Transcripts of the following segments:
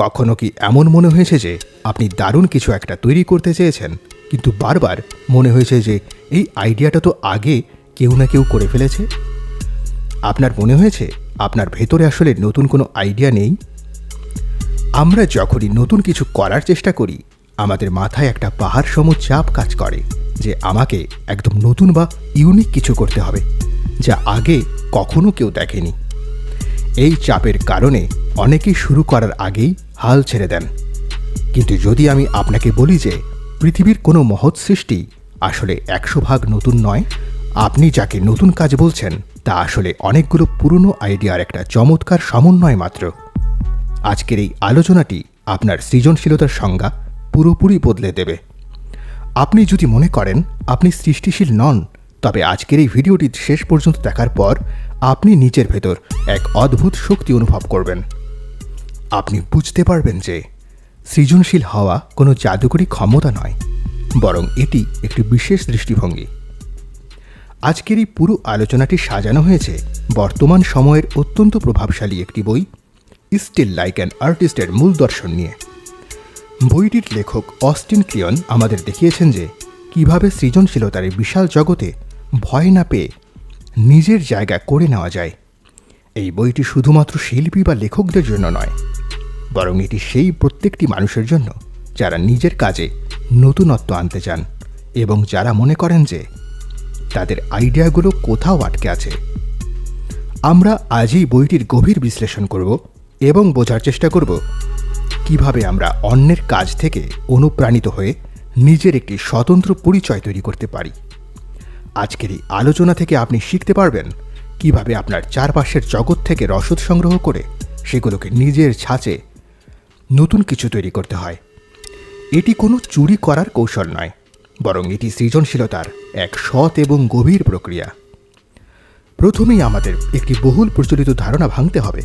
কখনো কি এমন মনে হয়েছে যে আপনি দারুণ কিছু একটা তৈরি করতে চেয়েছেন, কিন্তু বারবার মনে হয়েছে যে এই আইডিয়াটা তো আগে কেউ না কেউ করে ফেলেছে? আপনার মনে হয়েছে আপনার ভেতরে আসলে নতুন কোনো আইডিয়া নেই? আমরা যখনই নতুন কিছু করার চেষ্টা করি, আমাদের মাথায় একটা পাহাড় সম চাপ কাজ করে যে আমাকে একদম নতুন বা ইউনিক কিছু করতে হবে, যা আগে কখনো কেউ দেখেনি। এই চাপের কারণে অনেকেই শুরু করার আগেই হাল ছেড়ে দেন। কিন্তু যদি আমি আপনাকে বলি যে পৃথিবীর কোনো মহৎ সৃষ্টি আসলে 100 ভাগ নতুন নয়, আপনি যাকে নতুন কাজ বলছেন তা আসলে অনেকগুলো পুরনো আইডিয়ার একটা চমৎকার সমন্বয় মাত্র। আজকের এই আলোচনাটি আপনার সৃজনশীলতার সংজ্ঞা পুরোপুরি বদলে দেবে। আপনি যদি মনে করেন আপনি সৃষ্টিশীল নন, তবে আজকের এই ভিডিওটি শেষ পর্যন্ত দেখার পর আপনি নিজের ভেতর এক অদ্ভুত শক্তি অনুভব করবেন। আপনি বুঝতে পারবেন যে সৃজনশীল হওয়া কোনো জাদুকরী ক্ষমতা নয়, বরং এটি একটি বিশেষ দৃষ্টিভঙ্গি। আজকের এই পুরো আলোচনাটি সাজানো হয়েছে বর্তমান সময়ের অত্যন্ত প্রভাবশালী একটি বই, স্টিল লাইক অ্যান আর্টিস্টের মূল দর্শন নিয়ে। বইটির লেখক অস্টিন ক্লিয়ন আমাদের দেখিয়েছেন যে কিভাবে সৃজনশীলতার এই বিশাল জগতে ভয় না পেয়ে নিজের জায়গা করে নেওয়া যায়। এই বইটি শুধুমাত্র শিল্পী বা লেখকদের জন্য নয়, বরং এটি সেই প্রত্যেকটি মানুষের জন্য যারা নিজের কাজে নতুনত্ব আনতে চান এবং যারা মনে করেন যে তাদের আইডিয়াগুলো কোথাও আটকে আছে। আমরা আজই বইটির গভীর বিশ্লেষণ করব এবং বোঝার চেষ্টা করব কিভাবে আমরা অন্যের কাজ থেকে অনুপ্রাণিত হয়ে নিজের একটি স্বতন্ত্র পরিচয় তৈরি করতে পারি। আজকের এই আলোচনা থেকে আপনি শিখতে পারবেন কিভাবে আপনার চারপাশের জগৎ থেকে রসদ সংগ্রহ করে সেগুলোকে নিজের ছাঁচে নতুন কিছু তৈরি করতে হয়। এটি কোনো চুরি করার কৌশল নয়, বরং এটি সৃজনশীলতার এক সৎ এবং গভীর প্রক্রিয়া। প্রথমেই আমাদের একটি বহুল প্রচলিত ধারণা ভাঙতে হবে।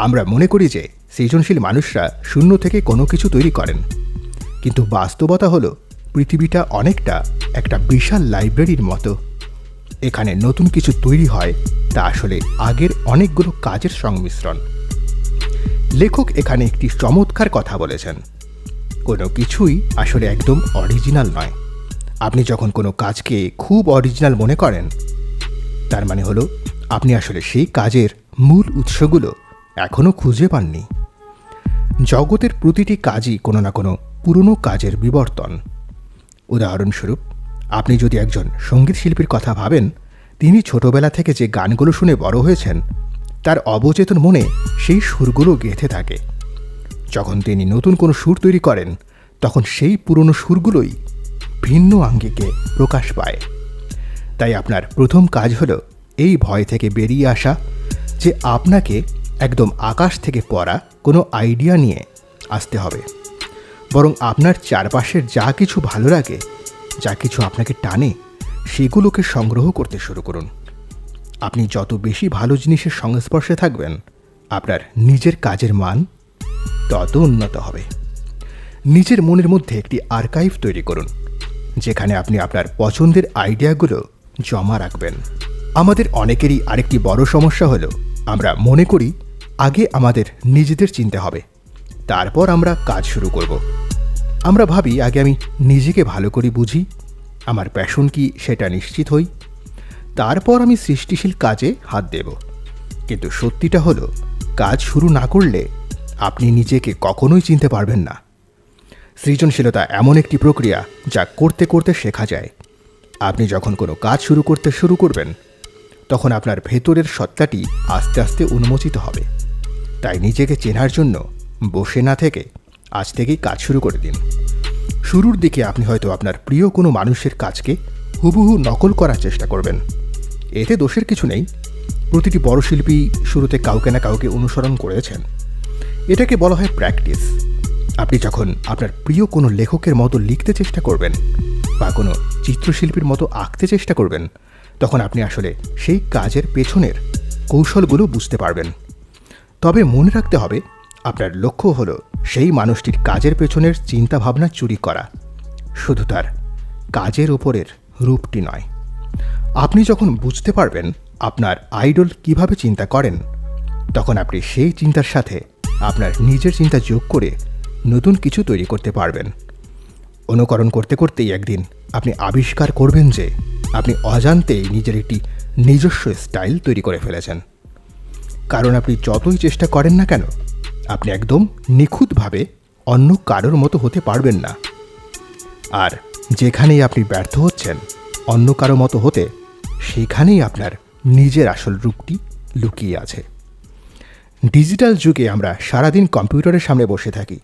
আমরা মনে করি যে সৃজনশীল মানুষরা শূন্য থেকে কোনো কিছু তৈরি করেন, কিন্তু বাস্তবতা হলো পৃথিবীটা অনেকটা একটা বিশাল লাইব্রেরির মতো। এখানে নতুন কিছু তৈরি হয় তা আসলে আগের অনেকগুলো কাজের সংমিশ্রণ। লেখক এখানে একটি চমৎকার কথা বলেছেন, কোনো কিছুই আসলে একদম অরিজিনাল নয়। আপনি যখন কোনো কাজকে খুব অরিজিনাল মনে করেন, তার মানে হলো আপনি আসলে সেই কাজের মূল উৎসগুলো এখনও খুঁজে পাননি। জগতের প্রতিটি কাজই কোনো না কোনো পুরনো কাজের বিবর্তন। উদাহরণস্বরূপ, আপনি যদি একজন সঙ্গীত শিল্পীর কথা ভাবেন, তিনি ছোটবেলা থেকে যে গানগুলো শুনে বড় হয়েছেন তার অবচেতন মনে সেই সুরগুলো গেঁথে থাকে। যখন তিনি নতুন কোনো সুর তৈরি করেন, তখন সেই পুরনো সুরগুলোই ভিন্ন আঙ্গিকে প্রকাশ পায়। তাই আপনার প্রথম কাজ হলো এই ভয় থেকে বেরিয়ে আসা যে আপনাকে একদম আকাশ থেকে পড়া কোনো আইডিয়া নিয়ে আসতে হবে, বরং আপনার চারপাশের যা কিছু ভালো লাগে, যা কিছু আপনাকে টানে, সেগুলোকে সংগ্রহ করতে শুরু করুন। আপনি যত বেশি ভালো জিনিসের সংস্পর্শে থাকবেন, আপনার নিজের কাজের মান তত উন্নত হবে। নিজের মনের মধ্যে একটি আর্কাইভ তৈরি করুন, যেখানে আপনি আপনার পছন্দের আইডিয়াগুলো জমা রাখবেন। আমাদের অনেকেরই আরেকটি বড় সমস্যা হলো আমরা মনে করি আগে আমাদের নিজেদের চিনতে হবে, তারপর আমরা কাজ শুরু করব। আমরা ভাবি আগে আমি নিজেকে ভালো করে বুঝি, আমার প্যাশন কি সেটা নিশ্চিত হই, তারপর আমি সৃষ্টিশীল কাজে হাত দেব। কিন্তু সত্যিটা হলো, কাজ শুরু না করলে আপনি নিজেকে কখনোই চিনতে পারবেন না। সৃজনশীলতা এমন একটি প্রক্রিয়া যা করতে করতে শেখা যায়। আপনি যখন কোনো কাজ শুরু করবেন, তখন আপনার ভেতরের সত্তাটি আস্তে আস্তে উন্মোচিত হবে। তাই নিজেকে চেনার জন্য বসে না থেকে আজ থেকেই কাজ শুরু করে দিন। শুরুর দিকে আপনি হয়তো আপনার প্রিয় কোনো মানুষের কাজকে হুবহু নকল করার চেষ্টা করবেন। এতে দোষের কিছু নেই। প্রতিটি বড় শিল্পী শুরুতে কাউকে না কাউকে অনুসরণ করেছেন। এটাকে বলা হয় প্র্যাকটিস। আপনি যখন আপনার প্রিয় কোনো লেখকের মতো লিখতে চেষ্টা করবেন বা কোনো চিত্রশিল্পীর মতো আঁকতে চেষ্টা করবেন, তখন আপনি আসলে সেই কাজের পেছনের কৌশলগুলো বুঝতে পারবেন। তবে মনে রাখতে হবে, আপনার লক্ষ্য হলো সেই মানুষটির কাজের পেছনের চিন্তাভাবনা চুরি করা, শুধু তার কাজের ওপরের রূপটি নয়। আপনি যখন বুঝতে পারবেন আপনার আইডল কিভাবে চিন্তা করেন, তখন আপনি সেই চিন্তার সাথে আপনার নিজের চিন্তা যোগ করে নতুন কিছু তৈরি করতে পারবেন। অনুকরণ করতে করতেই একদিন আপনি আবিষ্কার করবেন যে আপনি অজান্তেই নিজের একটি নিজস্ব স্টাইল তৈরি করে ফেলেছেন। কারণ আপনি যতই চেষ্টা করেন না কেন, আপনি একদম নিখুঁতভাবে অন্য কারোর মতো হতে পারবেন না। আর যেখানেই আপনি ব্যর্থ হচ্ছেন অন্য কারো মতো হতে, সেখানেই আপনার নিজের আসল রূপটি লুকিয়ে আছে। ডিজিটাল যুগে আমরা সারাদিন কম্পিউটারের সামনে বসে থাকি,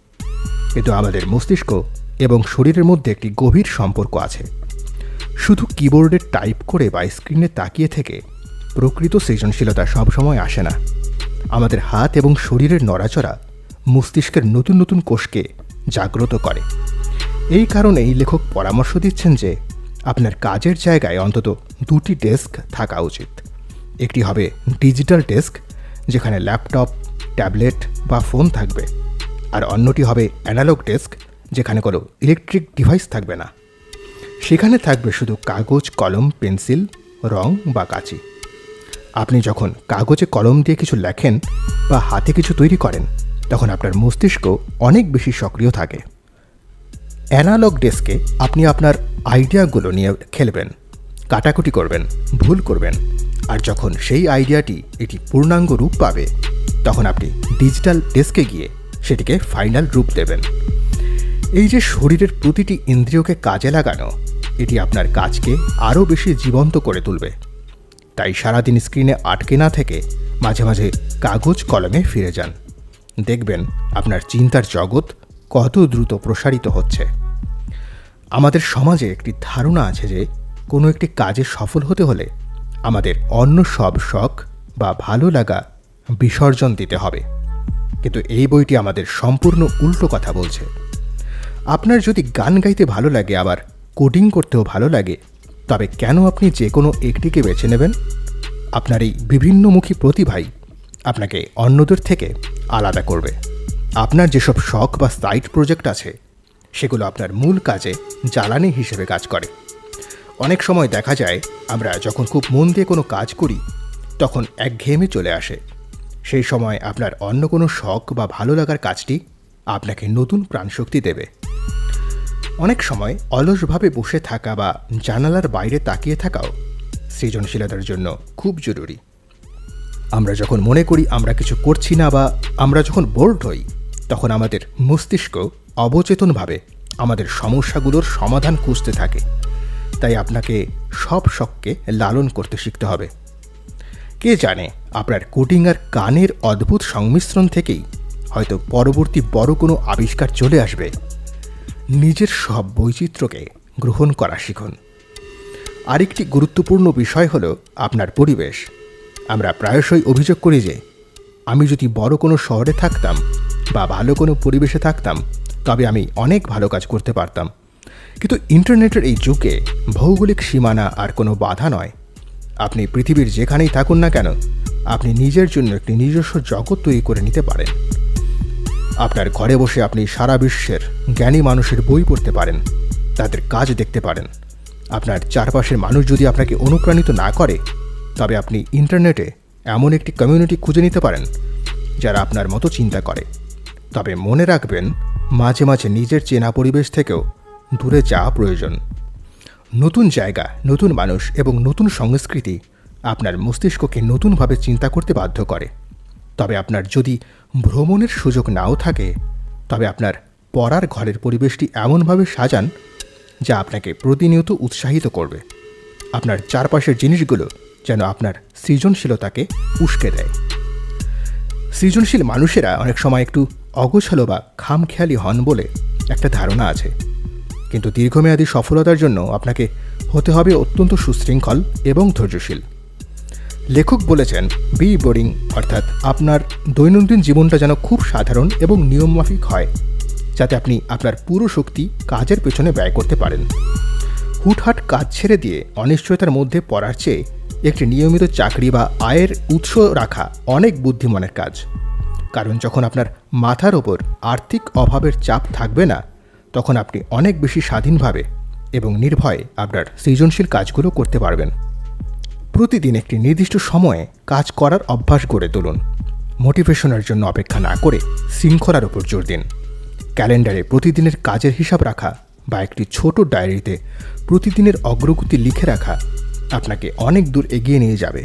কিন্তু আমাদের মস্তিষ্ক এবং শরীরের মধ্যে একটি গভীর সম্পর্ক আছে। শুধু কিবোর্ডে টাইপ করে বা স্ক্রিনে তাকিয়ে থেকে প্রকৃত সৃজনশীলতা সবসময় আসে না। আমাদের হাত এবং শরীরের নড়াচড়া মস্তিষ্কের নতুন নতুন কোষকে জাগ্রত করে। এই কারণেই লেখক পরামর্শ দিচ্ছেন যে আপনার কাজের জায়গায় অন্তত 2টি ডেস্ক থাকা উচিত। একটি হবে ডিজিটাল ডেস্ক, যেখানে ল্যাপটপ, ট্যাবলেট বা ফোন থাকবে, আর অন্যটি হবে অ্যানালগ ডেস্ক, যেখানে কোনো ইলেকট্রিক ডিভাইস থাকবে না। সেখানে থাকবে শুধু কাগজ, কলম, পেন্সিল, রং বা কাঁচি। আপনি যখন কাগজে কলম দিয়ে কিছু লেখেন বা হাতে কিছু তৈরি করেন, তখন আপনার মস্তিষ্ক অনেক বেশি সক্রিয় থাকে। অ্যানালগ ডেস্কে আপনি আপনার আইডিয়াগুলো নিয়ে খেলবেন, কাটাকুটি করবেন, ভুল করবেন, আর যখন সেই আইডিয়াটি এটি পূর্ণাঙ্গ রূপ পাবে, তখন আপনি ডিজিটাল ডেস্কে গিয়ে সেটিকে ফাইনাল রূপ দেবেন। এই যে শরীরের প্রতিটি ইন্দ্রিয়কে কাজে লাগানো, এটি আপনার কাজকে আরও বেশি জীবন্ত করে তুলবে। তাই সারাদিন স্ক্রিনে আটকে না থেকে মাঝে মাঝে কাগজ কলমে ফিরে যান। দেখবেন আপনার চিন্তার জগৎ কত দ্রুত প্রসারিত হচ্ছে। আমাদের সমাজে একটি ধারণা আছে যে কোনো একটি কাজে সফল হতে হলে আমাদের অন্য সব শখ বা ভালো লাগা বিসর্জন দিতে হবে। কিন্তু এই বইটি আমাদের সম্পূর্ণ উল্টো কথা বলছে। আপনার যদি গান গাইতে ভালো লাগে, আবার কোডিং করতেও ভালো লাগে, তবে কেন আপনি যে কোনো একটিকে বেছে নেবেন? আপনার এই বিভিন্নমুখী প্রতিভাই আপনাকে অন্যদের থেকে আলাদা করবে। আপনার যেসব শখ বা সাইড প্রজেক্ট আছে, সেগুলো আপনার মূল কাজে জ্বালানি হিসেবে কাজ করে। অনেক সময় দেখা যায় আমরা যখন খুব মন দিয়ে কোনো কাজ করি, তখন একঘেয়েমি চলে আসে। সেই সময় আপনার অন্য কোনো শখ বা ভালো লাগার কাজটি আপনাকে নতুন প্রাণশক্তি দেবে। অনেক সময় অলসভাবে বসে থাকা বা জানালার বাইরে তাকিয়ে থাকাও সৃজনশীলতার জন্য খুব জরুরি। আমরা যখন মনে করি আমরা কিছু করছি না বা আমরা যখন বোর্ড হই, তখন আমাদের মস্তিষ্ক অবচেতনভাবে আমাদের সমস্যাগুলোর সমাধান খুঁজতে থাকে। তাই আপনাকে সব শখকে লালন করতে শিখতে হবে। কে জানে, আপনার কোডিং আর গানের অদ্ভুত সংমিশ্রণ থেকেই হয়তো পরবর্তী বড় কোনো আবিষ্কার চলে আসবে। নিজের সব বৈচিত্র্যকে গ্রহণ করা শিখুন। আরেকটি গুরুত্বপূর্ণ বিষয় হলো আপনার পরিবেশ। আমরা প্রায়শই অভিযোগ করি যে আমি যদি বড় কোনো শহরে থাকতাম বা ভালো কোনো পরিবেশে থাকতাম, তবে আমি অনেক ভালো কাজ করতে পারতাম। কিন্তু ইন্টারনেটের এই যুগে ভৌগোলিক সীমানা আর কোনো বাধা নয়। আপনি পৃথিবীর যেখানেই থাকুন না কেন, আপনি নিজের জন্য একটি নিজস্ব জগৎ তৈরি করে নিতে পারেন। আপনার ঘরে বসে আপনি সারা বিশ্বের জ্ঞানী মানুষের বই পড়তে পারেন, তাদের কাজ দেখতে পারেন। আপনার চারপাশের মানুষ যদি আপনাকে অনুপ্রাণিত না করে, তবে আপনি ইন্টারনেটে এমন একটি কমিউনিটি খুঁজে নিতে পারেন যারা আপনার মতো চিন্তা করে। তবে মনে রাখবেন, মাঝে মাঝে নিজের চেনা পরিবেশ থেকেও দূরে যাওয়া প্রয়োজন। নতুন জায়গা, নতুন মানুষ এবং নতুন সংস্কৃতি আপনার মস্তিষ্ককে নতুনভাবে চিন্তা করতে বাধ্য করে। তবে আপনার যদি ভ্রমণের সুযোগ নাও থাকে, তবে আপনার পড়ার ঘরের পরিবেশটি এমনভাবে সাজান যা আপনাকে প্রতিনিয়ত উৎসাহিত করবে। আপনার চারপাশের জিনিসগুলো যেন আপনার সৃজনশীলতাকে উস্কে দেয়। সৃজনশীল মানুষেরা অনেক সময় একটু অগোছালো বা খামখেয়ালি হন বলে একটা ধারণা আছে। কিন্তু দীর্ঘমেয়াদী সফলতার জন্য আপনাকে হতে হবে অত্যন্ত সুশৃঙ্খল এবং ধৈর্যশীল। লেখক বলেছেন, বি বোরিং, অর্থাৎ আপনার দৈনন্দিন জীবনটা যেন খুব সাধারণ এবং নিয়মমাফিক হয়, যাতে আপনি আপনার পুরো শক্তি কাজের পেছনে ব্যয় করতে পারেন। হুটহাট কাজ ছেড়ে দিয়ে অনিশ্চয়তার মধ্যে পড়ার চেয়ে একটি নিয়মিত চাকরি বা আয়ের উৎস রাখা অনেক বুদ্ধিমানের কাজ। কারণ যখন আপনার মাথার ওপর আর্থিক অভাবের চাপ থাকবে না, তখন আপনি অনেক বেশি স্বাধীনভাবে এবং নির্ভয়ে আপনার সৃজনশীল কাজগুলো করতে পারবেন। প্রতিদিন একটি নির্দিষ্ট সময়ে কাজ করার অভ্যাস গড়ে তুলুন। মোটিভেশনের জন্য অপেক্ষা না করে শৃঙ্খলার উপর জোর দিন। ক্যালেন্ডারে প্রতিদিনের কাজের হিসাব রাখা বা একটি ছোট ডায়েরিতে প্রতিদিনের অগ্রগতি লিখে রাখা আপনাকে অনেক দূর এগিয়ে নিয়ে যাবে।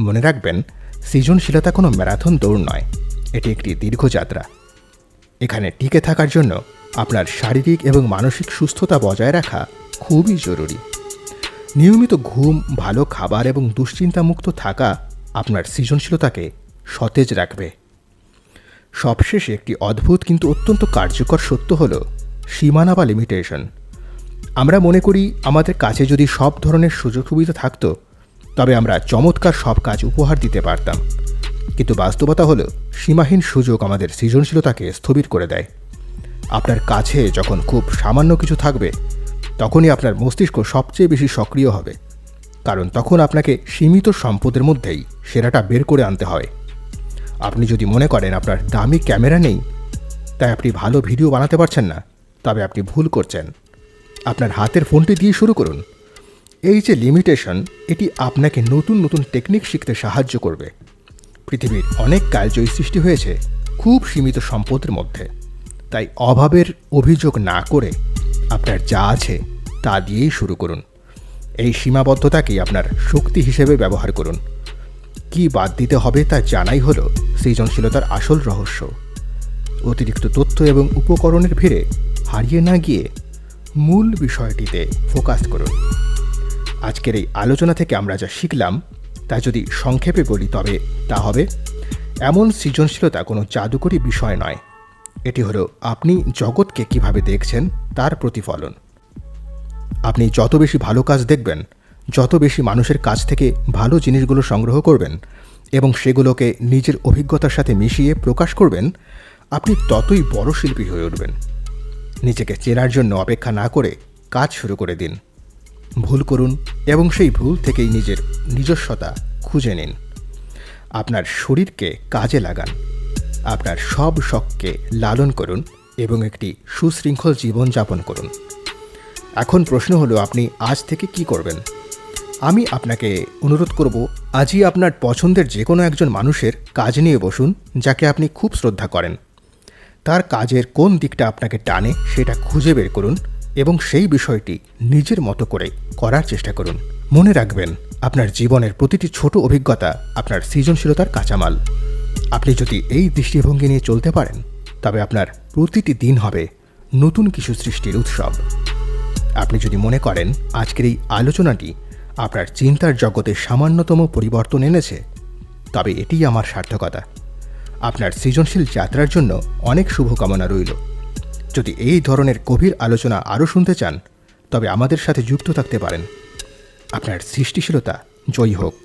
মনে রাখবেন, সৃজনশীলতা কোনো ম্যারাথন দৌড় নয়, এটি একটি দীর্ঘ যাত্রা। এখানে টিকে থাকার জন্য আপনার শারীরিক এবং মানসিক সুস্থতা বজায় রাখা খুবই জরুরি। নিয়মিত ঘুম, ভালো খাবার এবং দুশ্চিন্তামুক্ত থাকা আপনার সৃজনশীলতাকে সতেজ রাখবে। সবশেষে একটি অদ্ভুত কিন্তু অত্যন্ত কার্যকর সত্য হল সীমানা বা লিমিটেশন। আমরা মনে করি আমাদের কাছে যদি সব ধরনের সুযোগ সুবিধা থাকতো তবে আমরা চমৎকার সব কাজ উপহার দিতে পারতাম, কিন্তু বাস্তবতা হলো সীমাহীন সুযোগ আমাদের সৃজনশীলতাকে স্থবির করে দেয়। আপনার কাছে যখন খুব সামান্য কিছু থাকবে তখনই আপনার মস্তিষ্ক সবচেয়ে বেশি সক্রিয় হবে, কারণ তখন আপনাকে সীমিত সম্পদের মধ্যেই সেরাটা বের করে আনতে হয়। আপনি যদি মনে করেন আপনার দামি ক্যামেরা নেই তাই আপনি ভালো ভিডিও বানাতে পারছেন না, তবে আপনি ভুল করছেন। আপনার হাতের ফোনটি দিয়ে শুরু করুন। এই যে লিমিটেশন, এটি আপনাকে নতুন নতুন টেকনিক শিখতে সাহায্য করবে। পৃথিবীর অনেক কালজয়ী সৃষ্টি হয়েছে খুব সীমিত সম্পদের মধ্যে, তাই অভাবের অভিযোগ না করে আপনার যা আছে তা দিয়েই শুরু করুন। এই সীমাবদ্ধতাকেই আপনার শক্তি হিসেবে ব্যবহার করুন। কি বাদ দিতে হবে তা জানাই হলো সৃজনশীলতার আসল রহস্য। অতিরিক্ত তথ্য এবং উপকরণের ভিড়ে হারিয়ে না গিয়ে মূল বিষয়টিতে ফোকাস করুন। আজকের এই আলোচনা থেকে আমরা যা শিখলাম তা যদি সংক্ষেপে বলি তবে তা হবে, এমন সৃজনশীলতা কোনো জাদুকরী বিষয় নয়, এটি হলো আপনি জগৎকে কিভাবে দেখছেন তার প্রতিফলন। আপনি যত বেশি ভালো কাজ দেখবেন, যত বেশি মানুষের কাছ থেকে ভালো জিনিসগুলো সংগ্রহ করবেন এবং সেগুলোকে নিজের অভিজ্ঞতার সাথে মিশিয়ে প্রকাশ করবেন, আপনি ততই বড় শিল্পী হয়ে উঠবেন। নিজেকে চেনার জন্য অপেক্ষা না করে কাজ শুরু করে দিন। ভুল করুন এবং সেই ভুল থেকেই নিজের নিজস্বতা খুঁজে নিন। আপনার শরীরকে কাজে লাগান, আপনার সব শখকে লালন করুন এবং একটি সুশৃঙ্খল জীবনযাপন করুন। এখন প্রশ্ন হলো, আপনি আজ থেকে কি করবেন? আমি আপনাকে অনুরোধ করব, আজই আপনার পছন্দের যে কোনো একজন মানুষের কাজ নিয়ে বসুন যাকে আপনি খুব শ্রদ্ধা করেন। তার কাজের কোন দিকটা আপনাকে টানে সেটা খুঁজে বের করুন এবং সেই বিষয়টি নিজের মতো করে করার চেষ্টা করুন। মনে রাখবেন, আপনার জীবনের প্রতিটি ছোট অভিজ্ঞতা আপনার সৃজনশীলতার কাঁচামাল। আপনি যদি এই দৃষ্টিভঙ্গি নিয়ে চলতে পারেন তবে আপনার প্রতিটি দিন হবে নতুন কিছু সৃষ্টির উৎসব। আপনি যদি মনে করেন আজকের এই আলোচনাটি আপনার চিন্তার জগতে সামান্যতম পরিবর্তন এনেছে, তবে এটিই আমার সার্থকতা। আপনার সৃজনশীল যাত্রার জন্য অনেক শুভকামনা রইল। যদি এই ধরনের গভীর আলোচনা আরও শুনতে চান তবে আমাদের সাথে যুক্ত থাকতে পারেন। আপনার সৃষ্টিশীলতা জয়ী হোক।